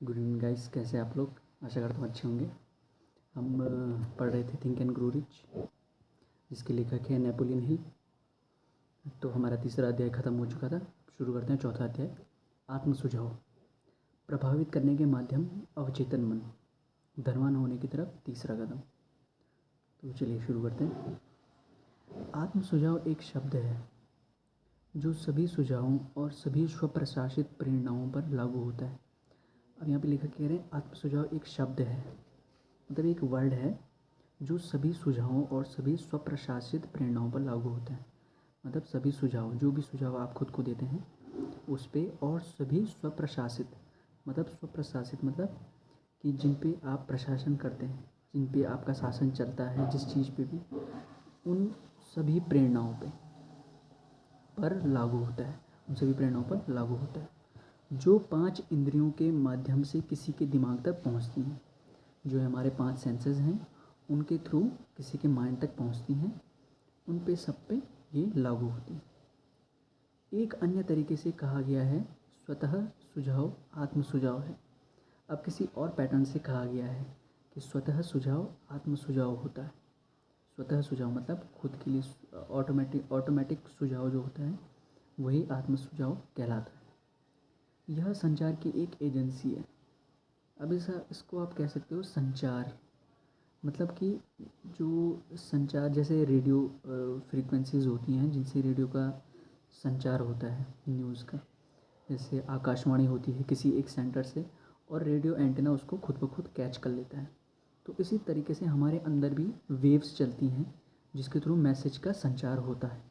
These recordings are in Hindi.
गुड इवनिंग गाइस, कैसे आप लोग। आशा करता हूँ अच्छे होंगे। हम पढ़ रहे थे थिंक एंड ग्रो रिच, जिसके लेखक है नेपोलियन हिल। तो हमारा तीसरा अध्याय ख़त्म हो चुका था। शुरू करते हैं चौथा अध्याय, आत्म सुझाव। प्रभावित करने के माध्यम अवचेतन मन, धनवान होने की तरफ तीसरा कदम। तो चलिए शुरू करते हैं। आत्म सुझाव एक शब्द है जो सभी सुझावों और सभी स्वप्रशासित प्रेरणाओं पर लागू होता है। अब यहाँ पे लेखक कह रहे हैं आत्म सुझाव एक शब्द है, मतलब एक वर्ड है जो सभी सुझावों और सभी स्वप्रशासित प्रेरणाओं पर लागू होता है। मतलब सभी सुझाव, जो भी सुझाव आप खुद को देते हैं उस पे, और सभी स्वप्रशासित मतलब कि जिन पे आप प्रशासन करते हैं, जिन पे आपका शासन चलता है, जिस चीज़ पे भी, उन सभी प्रेरणाओं पर लागू होता है। उन सभी प्रेरणाओं पर लागू होता है जो 5 इंद्रियों के माध्यम से किसी के दिमाग तक पहुंचती हैं। जो हमारे 5 सेंसेस हैं उनके थ्रू किसी के माइंड तक पहुंचती हैं, उन पे सब पे ये लागू होती है। एक अन्य तरीके से कहा गया है स्वतः सुझाव आत्म सुझाव है। अब किसी और पैटर्न से कहा गया है कि स्वतः सुझाव आत्म सुझाव होता है। स्वतः सुझाव मतलब खुद के लिए ऑटोमेटिक सुझाव जो होता है वही आत्म सुझाव कहलाता है। यह संचार की एक एजेंसी है। अब इसको आप कह सकते हो संचार, मतलब कि जो संचार जैसे रेडियो फ्रीक्वेंसीज़ होती हैं जिनसे रेडियो का संचार होता है न्यूज़ का। जैसे आकाशवाणी होती है किसी एक सेंटर से और रेडियो एंटेना उसको खुद ब खुद कैच कर लेता है। तो इसी तरीके से हमारे अंदर भी वेव्स चलती हैं जिसके थ्रू मैसेज का संचार होता है।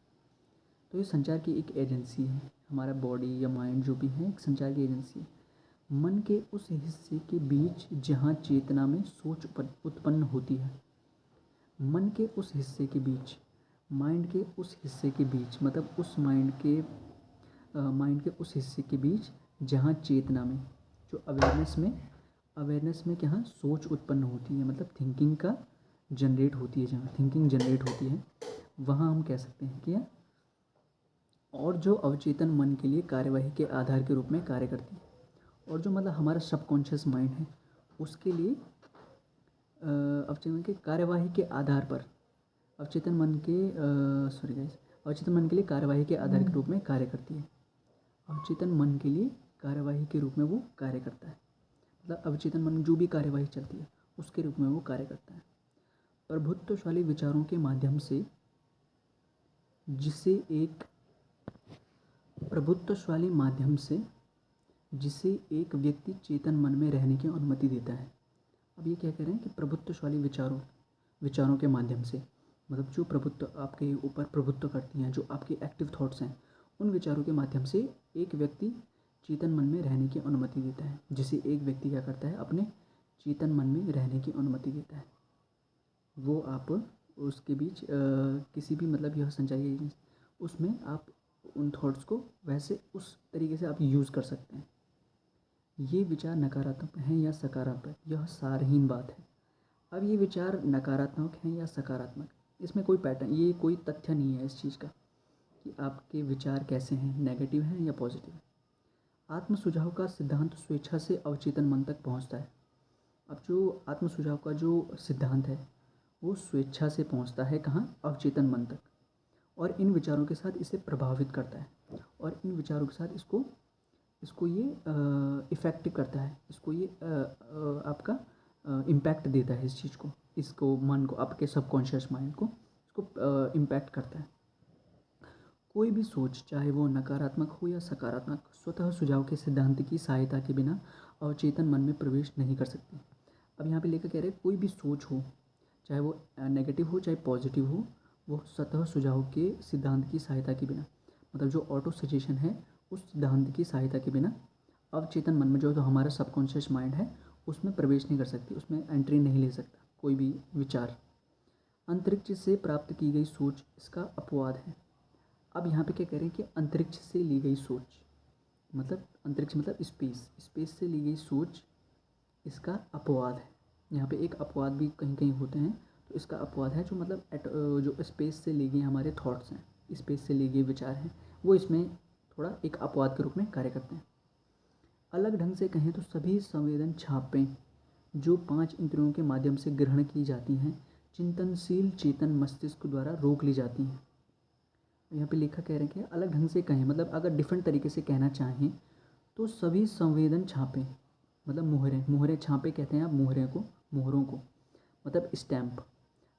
तो ये संचार की एक एजेंसी है। हमारा बॉडी या माइंड जो भी है एक संचार की एजेंसी है। मन के उस हिस्से के बीच जहाँ चेतना में सोच उत्पन्न होती है। मन के उस हिस्से के बीच, माइंड के उस हिस्से के बीच, मतलब उस माइंड के उस हिस्से के बीच जहाँ चेतना में, जो अवेयरनेस में क्या सोच उत्पन्न होती है, मतलब थिंकिंग का जनरेट होती है, जहाँ थिंकिंग जनरेट होती है वहाँ हम कह सकते हैं कि और जो अवचेतन मन के लिए कार्यवाही के आधार के रूप में कार्य करती है। और जो मतलब हमारा सबकॉन्शियस माइंड है उसके लिए अवचेतन के कार्यवाही के आधार पर अवचेतन मन के लिए कार्यवाही के आधार के रूप में कार्य करती है। अवचेतन मन के लिए कार्यवाही के रूप में वो कार्य करता है, मतलब अवचेतन मन जो भी कार्यवाही चलती है उसके रूप में वो कार्य करता है। प्रभुत्वशाली विचारों के माध्यम से जिसे एक व्यक्ति चेतन मन में रहने की अनुमति देता है। अब ये क्या कह रहे हैं कि प्रभुत्वशाली विचारों के माध्यम से, मतलब जो प्रभुत्व आपके ऊपर प्रभुत्व करती हैं, जो आपके एक्टिव थॉट्स हैं, उन विचारों के माध्यम से एक व्यक्ति चेतन मन में रहने की अनुमति देता है। जिसे एक व्यक्ति क्या करता है, अपने चेतन मन में रहने की अनुमति देता है। वो आप उसके बीच किसी भी, मतलब यह संचारी उसमें आप उन थॉट्स को वैसे उस तरीके से आप यूज़ कर सकते हैं। ये विचार नकारात्मक हैं या सकारात्मक, यह सारहीन बात है। अब ये विचार नकारात्मक हैं या सकारात्मक, इसमें कोई पैटर्न, ये कोई तथ्य नहीं है इस चीज़ का कि आपके विचार कैसे हैं, नेगेटिव हैं या पॉजिटिव हैं। आत्म सुझाव का सिद्धांत स्वेच्छा से अवचेतन मन तक पहुंचता है। अब जो आत्म सुझाव का जो सिद्धांत है वो स्वेच्छा से पहुंचता है कहाँ, अवचेतन मन तक, और इन विचारों के साथ इसे प्रभावित करता है, और इन विचारों के साथ इसको ये इफ़ेक्टिव करता है, इसको ये आपका इम्पैक्ट देता है इस चीज़ को, इसको मन को, आपके सबकॉन्शियस माइंड को इसको इम्पैक्ट करता है। कोई भी सोच, चाहे वो नकारात्मक हो या सकारात्मक, स्वतः सुझाव के सिद्धांत की सहायता के बिना अवचेतन मन में प्रवेश नहीं कर सकती। अब यहाँ पे लेकर कह रहे हैं कोई भी सोच हो, चाहे वो नेगेटिव हो चाहे पॉजिटिव हो, वो स्वतः सुझाव के सिद्धांत की सहायता के बिना, मतलब जो ऑटो सजेशन है उस सिद्धांत की सहायता के बिना अवचेतन मन में, जो हमारा सबकॉन्शियस माइंड है उसमें प्रवेश नहीं कर सकती, उसमें एंट्री नहीं ले सकता कोई भी विचार। अंतरिक्ष से प्राप्त की गई सोच इसका अपवाद है। अब यहाँ पे क्या कह रहे हैं कि अंतरिक्ष से ली गई सोच, मतलब अंतरिक्ष मतलब स्पेस से ली गई सोच इसका अपवाद है। यहाँ पे एक अपवाद भी कहीं कहीं होते हैं, तो इसका अपवाद है जो मतलब जो स्पेस से ली गई हमारे थॉट्स हैं, स्पेस से ली गई विचार हैं, वो इसमें थोड़ा एक अपवाद के रूप में कार्य करते हैं। अलग ढंग से कहें तो सभी संवेदन छापें जो 5 इंद्रियों के माध्यम से ग्रहण की जाती हैं चिंतनशील चेतन मस्तिष्क द्वारा रोक ली जाती हैं। यहाँ पे लेखक कह रहे हैं कि अलग ढंग से कहें मतलब अगर डिफरेंट तरीके से कहना चाहें तो सभी संवेदन छापें मतलब मोहरें छापे कहते हैं आप मोहरों को मतलब स्टैम्प।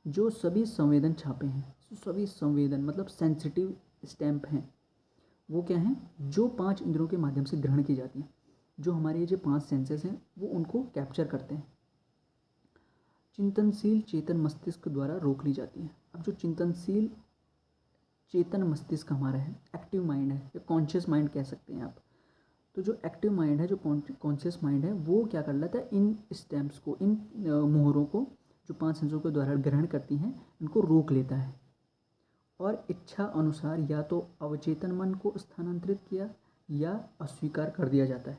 जो सभी संवेदन छापे हैं, सभी संवेदन मतलब सेंसिटिव स्टैम्प हैं, वो क्या हैं जो 5 इंद्रियों के माध्यम से ग्रहण की जाती हैं। जो हमारे ये जो 5 सेंसेस हैं वो उनको कैप्चर करते हैं। चिंतनशील चेतन मस्तिष्क द्वारा रोक ली जाती हैं। अब जो चिंतनशील चेतन मस्तिष्क हमारा है, एक्टिव माइंड है या कॉन्शियस माइंड कह सकते हैं आप, तो जो एक्टिव माइंड है, जो कॉन्शियस माइंड है, वो क्या कर लेता है, इन स्टैम्प्स को, इन मोहरों को जो 5 सेंसों के द्वारा ग्रहण करती हैं इनको रोक लेता है और इच्छा अनुसार या तो अवचेतन मन को स्थानांतरित किया या अस्वीकार कर दिया जाता है।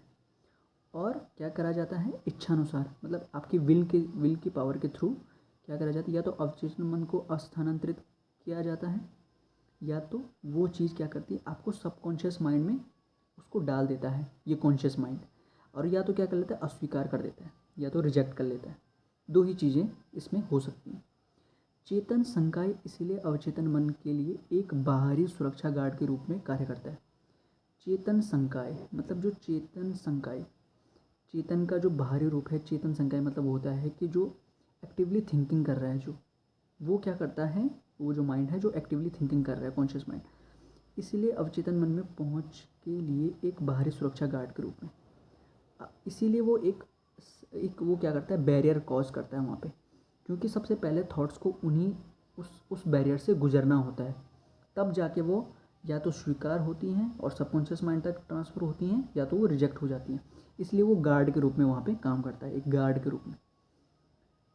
और क्या करा जाता है, इच्छा अनुसार मतलब आपकी विल की पावर के थ्रू क्या करा जाता है, या तो अवचेतन मन को स्थानांतरित किया जाता है या तो वो चीज़ क्या करती है आपको सबकॉन्शियस माइंड में उसको डाल देता है ये कॉन्शियस माइंड, और या तो क्या कर लेता है अस्वीकार कर देता है या तो रिजेक्ट कर लेता है। दो ही चीज़ें इसमें हो सकती हैं। चेतन संकाय इसीलिए अवचेतन मन के लिए एक बाहरी सुरक्षा गार्ड के रूप में कार्य करता है। चेतन संकाय मतलब जो चेतन संकाय, चेतन का जो बाहरी रूप है, चेतन संकाय मतलब होता है कि जो एक्टिवली थिंकिंग कर रहा है, जो वो क्या करता है, वो जो माइंड है जो एक्टिवली थिंकिंग कर रहा है, कॉन्शियस माइंड, इसीलिए अवचेतन मन में पहुंच के लिए एक बाहरी सुरक्षा गार्ड के रूप में, इसीलिए वो एक वो क्या करता है, बैरियर कॉज करता है वहाँ पे, क्योंकि सबसे पहले थॉट्स को उन्हीं उस बैरियर से गुजरना होता है, तब जाके वो या तो स्वीकार होती हैं और सबकॉन्शियस माइंड तक ट्रांसफ़र होती हैं या तो वो रिजेक्ट हो जाती हैं। इसलिए वो गार्ड के रूप में वहाँ पे काम करता है, एक गार्ड के रूप में।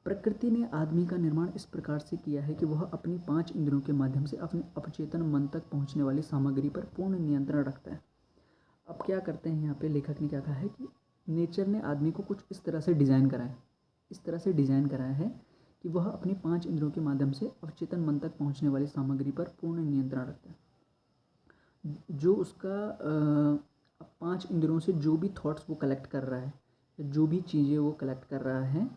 प्रकृति ने आदमी का निर्माण इस प्रकार से किया है कि वह अपनी 5 इंद्रियों के माध्यम से अपने अवचेतन मन तक पहुँचने वाली सामग्री पर पूर्ण नियंत्रण रखता है। अब क्या करते हैं यहाँ पे लेखक ने क्या कहा है कि नेचर ने आदमी को कुछ इस तरह से डिज़ाइन करा है, इस तरह से डिज़ाइन कराया है कि वह अपनी 5 इंद्रियों के माध्यम से अवचेतन मन तक पहुँचने वाली सामग्री पर पूर्ण नियंत्रण रखता है। जो उसका 5 इंद्रियों से जो भी थॉट्स वो कलेक्ट कर रहा है, जो भी चीज़ें वो कलेक्ट कर रहा है,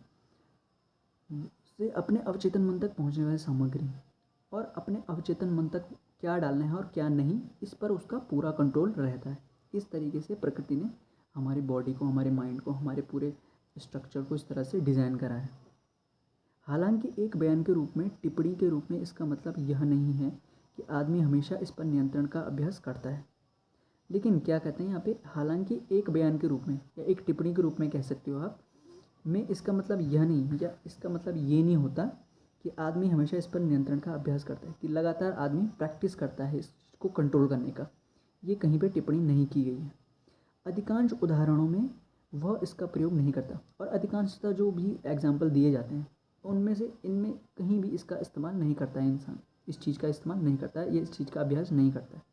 से अपने अवचेतन मन तक पहुँचने वाली सामग्री और अपने अवचेतन मन तक क्या डालना है और क्या नहीं, इस पर उसका पूरा कंट्रोल रहता है। इस तरीके से प्रकृति ने हमारी बॉडी को, हमारे माइंड को, हमारे पूरे स्ट्रक्चर को इस तरह से डिज़ाइन करा है। हालांकि एक बयान के रूप में, टिप्पणी के रूप में इसका मतलब यह नहीं है कि आदमी हमेशा इस पर नियंत्रण का अभ्यास करता है। लेकिन क्या कहते हैं यहाँ पे, हालांकि एक बयान के रूप में या एक टिप्पणी के रूप में कह सकते हो आप, में इसका मतलब यह नहीं, या इसका मतलब ये नहीं होता कि आदमी हमेशा इस पर नियंत्रण का अभ्यास करता है, कि लगातार आदमी प्रैक्टिस करता है इस चीज़ को कंट्रोल करने का। ये कहीं पे टिप्पणी नहीं की गई है। अधिकांश उदाहरणों में वह इसका प्रयोग नहीं करता, और अधिकांशतः जो भी एग्जाम्पल दिए जाते हैं उनमें से इनमें कहीं भी इसका इस्तेमाल नहीं करता है इंसान, इस चीज़ का इस्तेमाल नहीं करता है, ये इस चीज़ का अभ्यास नहीं करता है।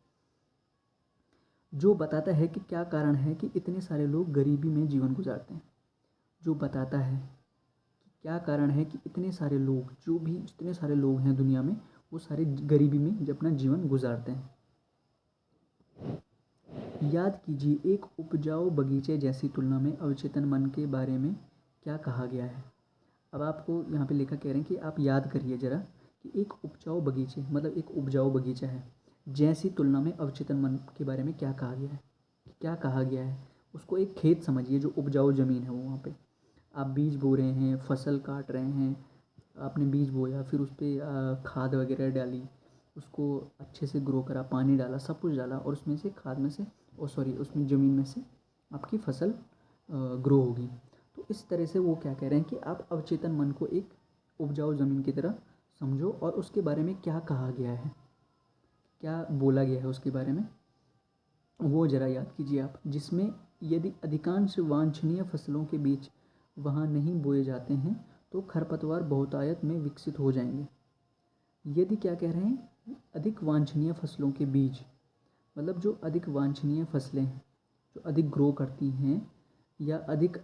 जो बताता है कि क्या कारण है कि इतने सारे लोग गरीबी में जीवन गुजारते हैं, जो बताता है कि क्या कारण है कि इतने सारे लोग, जो भी इतने सारे लोग हैं दुनिया में, वो सारे गरीबी में अपना जीवन गुजारते हैं। याद कीजिए, एक उपजाऊ बगीचे जैसी तुलना में अवचेतन मन के बारे में क्या कहा गया है। अब आपको यहाँ पे लेखक कह रहे हैं कि आप याद करिए ज़रा कि एक उपजाऊ बगीचे मतलब एक उपजाऊ बगीचा है, जैसी तुलना में अवचेतन मन के बारे में क्या कहा गया है। क्या कहा गया है, उसको एक खेत समझिए जो उपजाऊ ज़मीन है, वो वहाँ पे आप बीज बो रहे हैं, फसल काट रहे हैं, आपने बीज बोया, फिर उस पर खाद वगैरह डाली, उसको अच्छे से ग्रो करा, पानी डाला, सब कुछ डाला, और उसमें से खाद में से उसमें ज़मीन में से आपकी फसल ग्रो होगी। तो इस तरह से वो क्या कह रहे हैं कि आप अवचेतन मन को एक उपजाऊ ज़मीन की तरह समझो, और उसके बारे में क्या कहा गया है, क्या बोला गया है उसके बारे में, वो ज़रा याद कीजिए आप। जिसमें यदि अधिकांश वांछनीय फसलों के बीज वहाँ नहीं बोए जाते हैं तो खरपतवार बहुतायत में विकसित हो जाएंगे। यदि क्या कह रहे हैं, अधिक वांछनीय फसलों के बीज मतलब जो अधिक वांछनीय फसलें हैं, जो अधिक ग्रो करती हैं या अधिक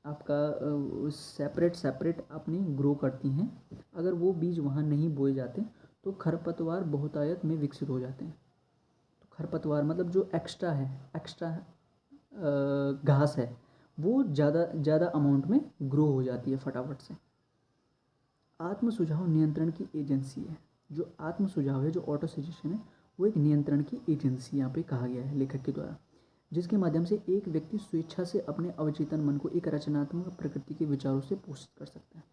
आपका सेपरेट अपनी ग्रो करती हैं, अगर वो बीज वहाँ नहीं बोए जाते तो खरपतवार बहुतायत में विकसित हो जाते हैं। तो खरपतवार मतलब जो एक्स्ट्रा है घास है वो ज़्यादा अमाउंट में ग्रो हो जाती है फटाफट से। आत्म सुझाव नियंत्रण की एजेंसी है। जो आत्म सुझाव है, जो ऑटो सजेशन है, वो एक नियंत्रण की एजेंसी यहाँ पे कहा गया है लेखक के द्वारा, जिसके माध्यम से एक व्यक्ति स्वेच्छा से अपने अवचेतन मन को एक रचनात्मक प्रकृति के विचारों से पोषित कर सकता है।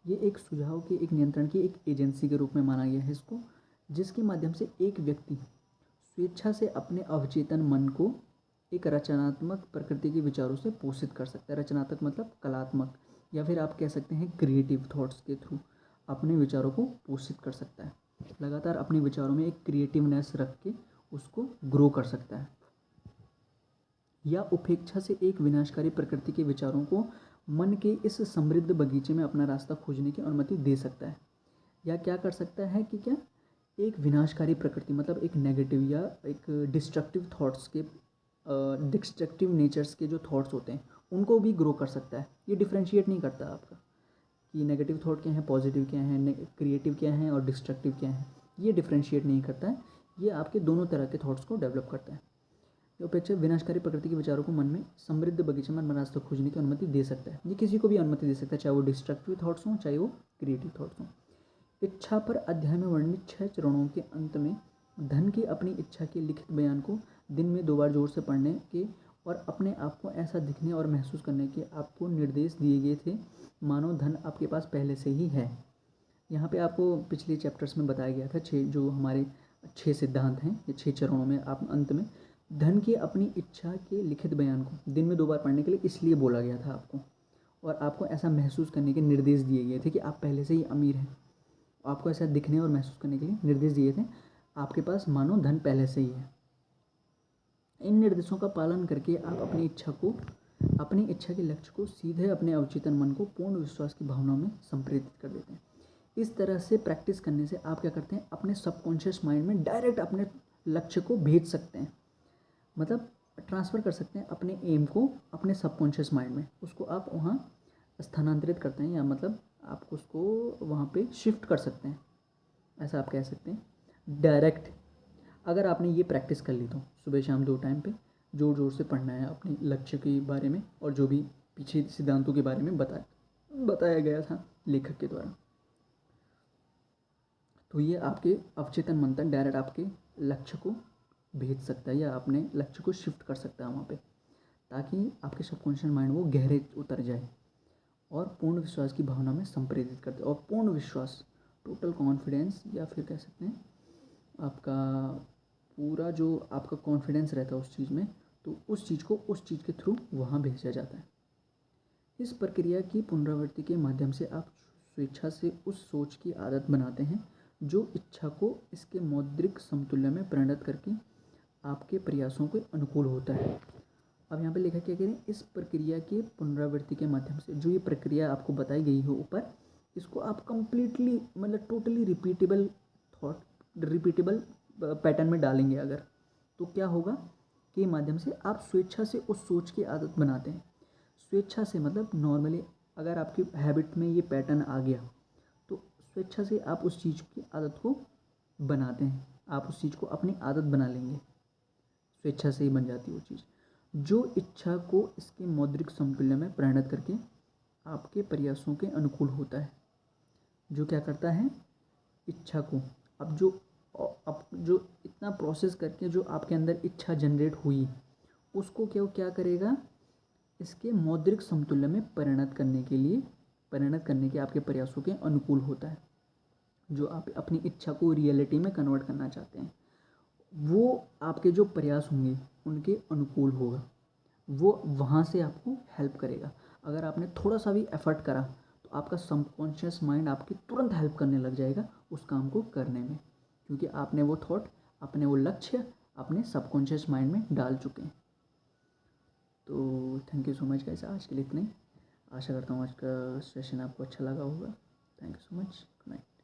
ये एक सुझाव के, एक नियंत्रण की एक एजेंसी के रूप में माना गया है इसको, जिसके माध्यम से एक व्यक्ति स्वेच्छा से अपने अवचेतन मन को एक रचनात्मक प्रकृति के विचारों से पोषित कर सकता है। रचनात्मक मतलब कलात्मक, या फिर आप कह सकते हैं क्रिएटिव थॉट्स के थ्रू अपने विचारों को पोषित कर सकता है। लगातार अपने विचारों में एक क्रिएटिवनेस रख के उसको ग्रो कर सकता है। या उपेक्षा से एक विनाशकारी प्रकृति के विचारों को मन के इस समृद्ध बगीचे में अपना रास्ता खोजने की अनुमति दे सकता है। या क्या कर सकता है कि क्या एक विनाशकारी प्रकृति मतलब एक नेगेटिव या एक डिस्ट्रक्टिव थॉट्स के, डिस्ट्रक्टिव नेचर्स के जो थॉट्स होते हैं उनको भी ग्रो कर सकता है। ये डिफ्रेंशिएट नहीं करता आपका कि नेगेटिव थॉट क्या है, पॉजिटिव क्या है, क्रिएटिव क्या है और डिस्ट्रक्टिव क्या है, ये डिफ्रेंशिएट नहीं करता है। ये आपके दोनों तरह के थॉट्स को डेवलप करता है। अपेक्षा विनाशकारी प्रकृति के विचारों को मन में समृद्ध बगीचे में रास्ता खोजने की अनुमति दे सकता है। ये किसी को भी अनुमति दे सकता है, चाहे वो डिस्ट्रक्टिव थॉट्स हों चाहे वो क्रिएटिव थॉट्स हों। इच्छा पर अध्याय में वर्णित 6 चरणों के अंत में धन की अपनी इच्छा के लिखित बयान को दिन में 2 बार जोर से पढ़ने के और अपने आप को ऐसा दिखने और महसूस करने के आपको निर्देश दिए गए थे मानो धन आपके पास पहले से ही है। यहाँ पे आपको पिछले चैप्टर्स में बताया गया था 6 जो हमारे 6 सिद्धांत हैं, ये 6 चरणों में आप अंत में धन की अपनी इच्छा के लिखित बयान को दिन में 2 बार पढ़ने के लिए इसलिए बोला गया था आपको, और आपको ऐसा महसूस करने के निर्देश दिए गए थे कि आप पहले से ही अमीर हैं। आपको ऐसा दिखने और महसूस करने के लिए निर्देश दिए थे, आपके पास मानो धन पहले से ही है। इन निर्देशों का पालन करके आप अपनी इच्छा के लक्ष्य को सीधे अपने अवचेतन मन को पूर्ण विश्वास की भावना में संप्रेरित कर देते हैं। इस तरह से प्रैक्टिस करने से आप क्या करते हैं, अपने सबकॉन्शियस माइंड में डायरेक्ट अपने लक्ष्य को भेज सकते हैं, मतलब ट्रांसफ़र कर सकते हैं अपने एम को अपने सबकॉन्शियस माइंड में, उसको आप वहाँ स्थानांतरित करते हैं, या मतलब आप उसको वहाँ पे शिफ्ट कर सकते हैं, ऐसा आप कह सकते हैं डायरेक्ट। अगर आपने ये प्रैक्टिस कर ली तो सुबह शाम 2 टाइम पे ज़ोर ज़ोर से पढ़ना है अपने लक्ष्य के बारे में और जो भी पीछे सिद्धांतों के बारे में बताया गया था लेखक के द्वारा, तो ये आपके अवचेतन मन तक डायरेक्ट आपके लक्ष्य को भेज सकता है या अपने लक्ष्य को शिफ्ट कर सकता है वहाँ पे, ताकि आपके सबकॉन्शियस माइंड वो गहरे उतर जाए और पूर्ण विश्वास की भावना में संप्रेरित करते हैं। और पूर्ण विश्वास, टोटल कॉन्फिडेंस, या फिर कह सकते हैं आपका पूरा जो आपका कॉन्फिडेंस रहता है उस चीज़ में, तो उस चीज़ को उस चीज़ के थ्रू वहाँ भेजा जाता है। इस प्रक्रिया की पुनरावृत्ति के माध्यम से आप स्वेच्छा से उस सोच की आदत बनाते हैं जो इच्छा को इसके मौद्रिक समतुल्य में परिणत करके आपके प्रयासों के अनुकूल होता है। अब यहाँ पे लिखा क्या कह रहे हैं, इस प्रक्रिया की पुनरावृत्ति के माध्यम से, जो ये प्रक्रिया आपको बताई गई है ऊपर, इसको आप कंप्लीटली मतलब टोटली रिपीटेबल पैटर्न में डालेंगे अगर, तो क्या होगा कि माध्यम से आप स्वेच्छा से उस सोच की आदत बनाते हैं। स्वेच्छा से मतलब नॉर्मली अगर आपकी हैबिट में ये पैटर्न आ गया तो स्वेच्छा से आप उस चीज़ की आदत को बनाते हैं, आप उस चीज़ को अपनी आदत बना लेंगे, स्वेच्छा से ही बन जाती है वो चीज़, जो इच्छा को इसके मौद्रिक समतुल्य में परिणत करके आपके प्रयासों के अनुकूल होता है। जो क्या करता है, इच्छा को अब जो इतना प्रोसेस करके जो आपके अंदर इच्छा जनरेट हुई उसको क्या करेगा, इसके मौद्रिक समतुल्य में परिणत करने के आपके प्रयासों के अनुकूल होता है। जो आप अपनी इच्छा को रियलिटी में कन्वर्ट करना चाहते हैं वो आपके जो प्रयास होंगे उनके अनुकूल होगा, वो वहाँ से आपको हेल्प करेगा। अगर आपने थोड़ा सा भी एफर्ट करा तो आपका सबकॉन्शियस माइंड आपकी तुरंत हेल्प करने लग जाएगा उस काम को करने में, क्योंकि आपने वो थॉट, अपने वो लक्ष्य अपने सबकॉन्शियस माइंड में डाल चुके हैं। तो thank you so much guys, आज के लिए इतना ही। आशा करता हूँ आज का सेशन आपको अच्छा लगा होगा। Thank you so much, good night.